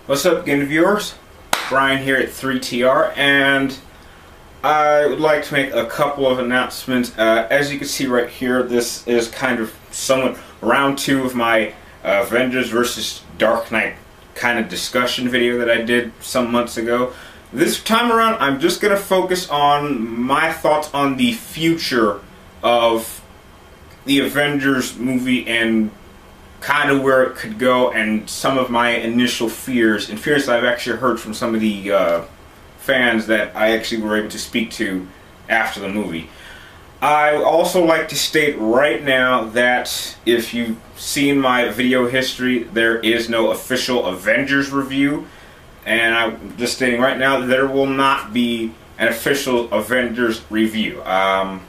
What's up, game viewers? Brian here at 3TR, and I would like to make a couple of announcements. As you can see right here, this is kind of somewhat round 2 of my Avengers versus Dark Knight kind of discussion video that I did some months ago. This time around, I'm just going to focus on my thoughts on the future of the Avengers movie and kind of where it could go, and some of my initial fears, and fears that I've actually heard from some of the fans that I actually were able to speak to after the movie. I also like to state right now that if you've seen my video history, there is no official Avengers review, and I'm just stating right now that there will not be an official Avengers review. I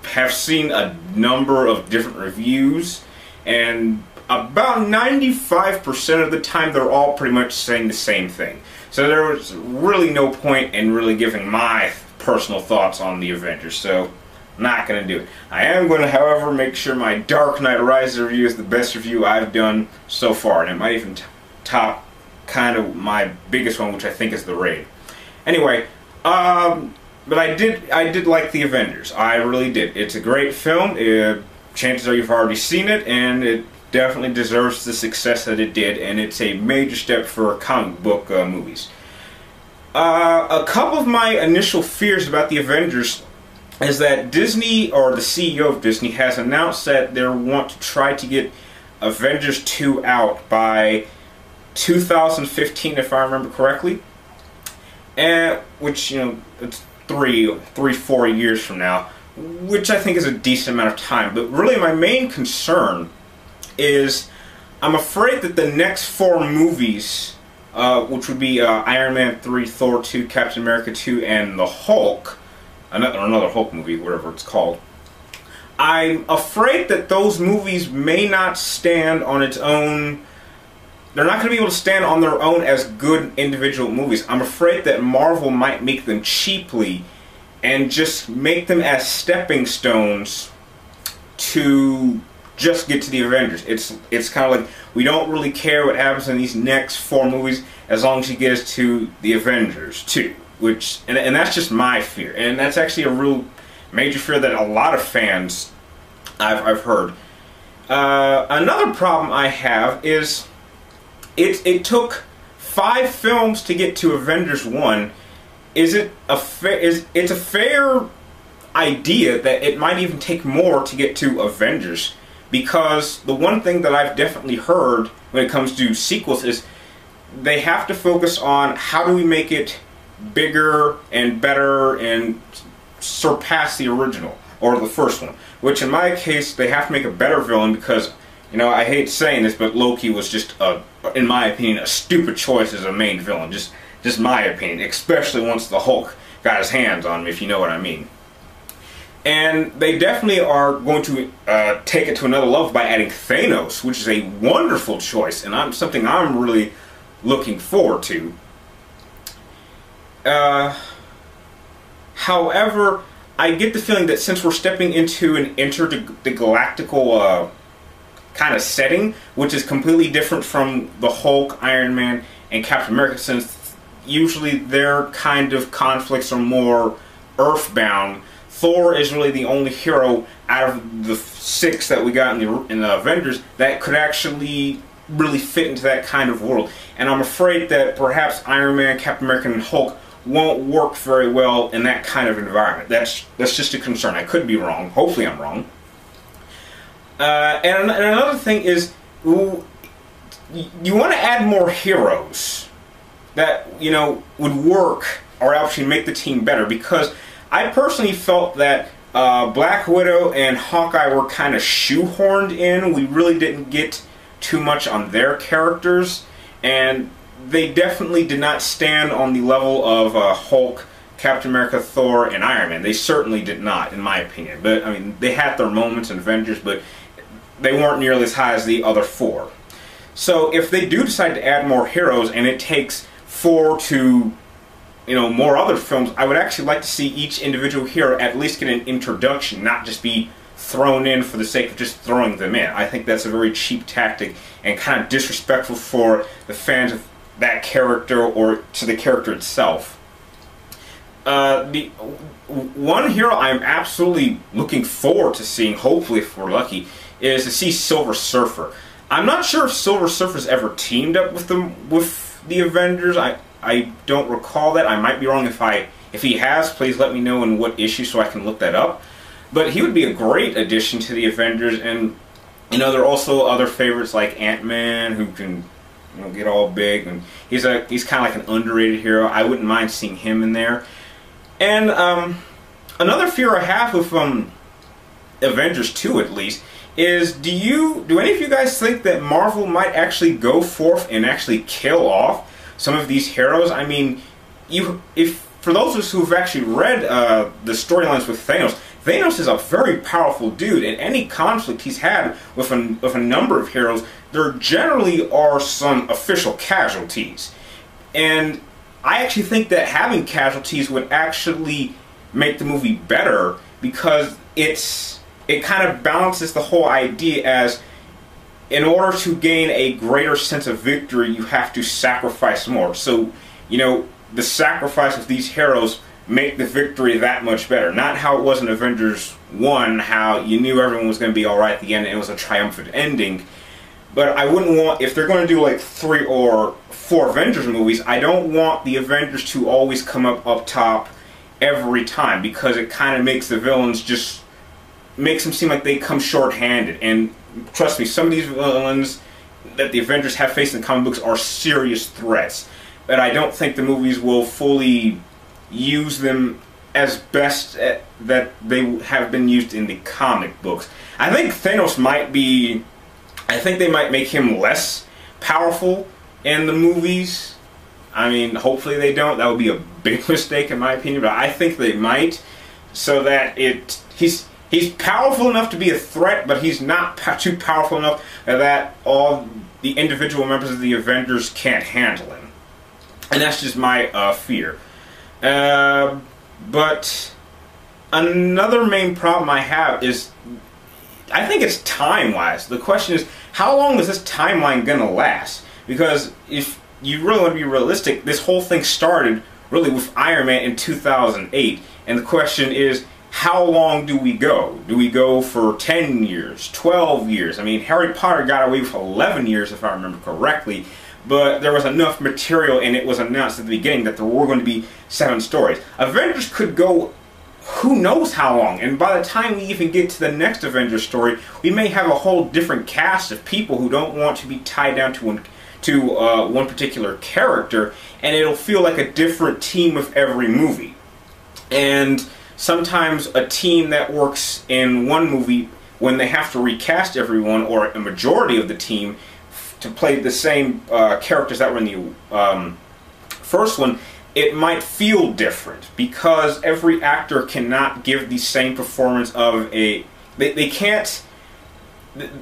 have seen a number of different reviews, and about 95% of the time they're all pretty much saying the same thing. So there was really no point in really giving my personal thoughts on the Avengers, so I'm not going to do it. I am going to, however, make sure my Dark Knight Rises review is the best review I've done so far, and it might even top kind of my biggest one, which I think is The Raid. Anyway, but I did like the Avengers. I really did. It's a great film. Chances are you've already seen it, and it definitely deserves the success that it did, and it's a major step for comic book movies. A couple of my initial fears about the Avengers is that Disney, or the CEO of Disney, has announced that they want to try to get Avengers 2 out by 2015, if I remember correctly, and which, you know, it's 4 years from now, which I think is a decent amount of time. But really my main concern is I'm afraid that the next 4 movies, which would be Iron Man 3, Thor 2, Captain America 2, and the Hulk, another Hulk movie, whatever it's called, I'm afraid that those movies may not stand on its own. They're not going to be able to stand on their own as good individual movies. I'm afraid that Marvel might make them cheaply and just make them as stepping stones to just get to the Avengers. It's kind of like, we don't really care what happens in these next 4 movies as long as you get us to the Avengers 2. And that's just my fear. And that's actually a real major fear that a lot of fans I've heard. Another problem I have is it took 5 films to get to Avengers 1. It's a fair idea that it might even take more to get to Avengers, because the one thing that I've definitely heard when it comes to sequels is they have to focus on how do we make it bigger and better and surpass the original, or the first one, which in my case they have to make a better villain, because, you know, I hate saying this, but Loki was just, in my opinion, a stupid choice as a main villain. Just my opinion, especially once the Hulk got his hands on him, if you know what I mean. And they definitely are going to take it to another level by adding Thanos, which is a wonderful choice, and something I'm really looking forward to. However, I get the feeling that since we're stepping into an intergalactical kind of setting, which is completely different from the Hulk, Iron Man, and Captain America, since usually their kind of conflicts are more earthbound, Thor is really the only hero out of the 6 that we got in the Avengers that could actually really fit into that kind of world. And I'm afraid that perhaps Iron Man, Captain America, and Hulk won't work very well in that kind of environment. That's just a concern. I could be wrong. Hopefully I'm wrong. And another thing is, you want to add more heroes that, you know, would work or actually make the team better, because I personally felt that Black Widow and Hawkeye were kind of shoehorned in. We really didn't get too much on their characters, and they definitely did not stand on the level of Hulk, Captain America, Thor, and Iron Man. They certainly did not, in my opinion. But, I mean, they had their moments in Avengers, but they weren't nearly as high as the other 4. So if they do decide to add more heroes, and it takes 4 to, you know, more other films, I would actually like to see each individual hero at least get an introduction, not just be thrown in for the sake of just throwing them in. I think that's a very cheap tactic and kind of disrespectful for the fans of that character or to the character itself. The one hero I'm absolutely looking forward to seeing, hopefully if we're lucky, is to see Silver Surfer. I'm not sure if Silver Surfer's ever teamed up with the Avengers. I don't recall that. I might be wrong. If he has, please let me know in what issue so I can look that up. But he would be a great addition to the Avengers, and you know, there are also other favorites like Ant-Man who can, you know, get all big, and he's kind of like an underrated hero. I wouldn't mind seeing him in there. And another fear I have with Avengers 2 at least is, do any of you guys think that Marvel might actually go forth and actually kill off some of these heroes? I mean, for those of us who've actually read the storylines with Thanos, Thanos is a very powerful dude, and any conflict he's had with a number of heroes, there generally are some official casualties. And I actually think that having casualties would actually make the movie better, because it kind of balances the whole idea as, in order to gain a greater sense of victory, you have to sacrifice more. So, you know, the sacrifice of these heroes make the victory that much better. Not how it was in Avengers 1, how you knew everyone was going to be alright at the end and it was a triumphant ending. But I wouldn't want, if they're going to do like 3 or 4 Avengers movies, I don't want the Avengers to always come up top every time, because it kind of makes the villains makes them seem like they come short-handed. And trust me, some of these villains that the Avengers have faced in the comic books are serious threats. But I don't think the movies will fully use them as best that they have been used in the comic books. I think Thanos might be... I think they might make him less powerful in the movies. I mean, hopefully they don't. That would be a big mistake in my opinion, but I think they might, so that he's powerful enough to be a threat, but he's not too powerful enough that all the individual members of the Avengers can't handle him. And that's just my fear. But another main problem I have is, I think it's time-wise. The question is, how long is this timeline going to last? Because if you really want to be realistic, this whole thing started really with Iron Man in 2008. And the question is, how long do we go? Do we go for 10 years, 12 years? I mean, Harry Potter got away with 11 years, if I remember correctly. But there was enough material, and it was announced at the beginning that there were going to be 7 stories. Avengers could go who knows how long, and by the time we even get to the next Avengers story, we may have a whole different cast of people who don't want to be tied down to one particular character, and it'll feel like a different team with every movie. And sometimes a team that works in one movie, when they have to recast everyone, or a majority of the team, to play the same characters that were in the first one, it might feel different, because every actor cannot give the same performance of they can't,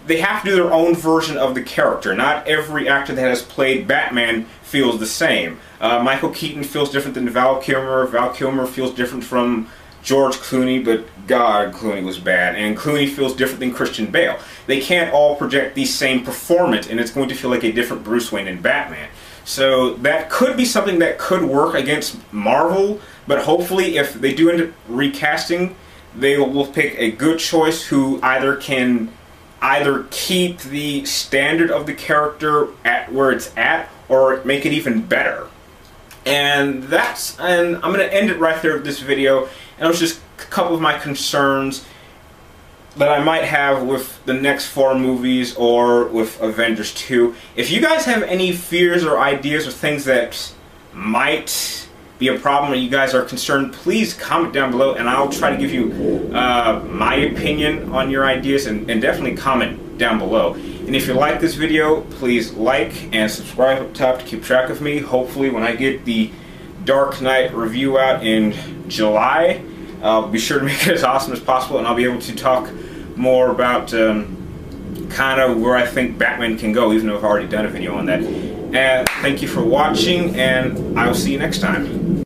they have to do their own version of the character. Not every actor that has played Batman feels the same. Michael Keaton feels different than Val Kilmer. Val Kilmer feels different from George Clooney, but God, Clooney was bad. And Clooney feels different than Christian Bale. They can't all project the same performance, and it's going to feel like a different Bruce Wayne and Batman. So that could be something that could work against Marvel, but hopefully if they do end up recasting, they will pick a good choice who either can keep the standard of the character at where it's at, or make it even better. And I'm going to end it right there with this video. And it was just a couple of my concerns that I might have with the next 4 movies or with Avengers 2. If you guys have any fears or ideas or things that might be a problem or you guys are concerned, please comment down below and I'll try to give you my opinion on your ideas, and definitely comment down below. And if you like this video, please like and subscribe up top to keep track of me. Hopefully when I get the Dark Knight review out in July, I'll be sure to make it as awesome as possible, and I'll be able to talk more about kind of where I think Batman can go, even though I've already done a video on that. And thank you for watching, and I will see you next time.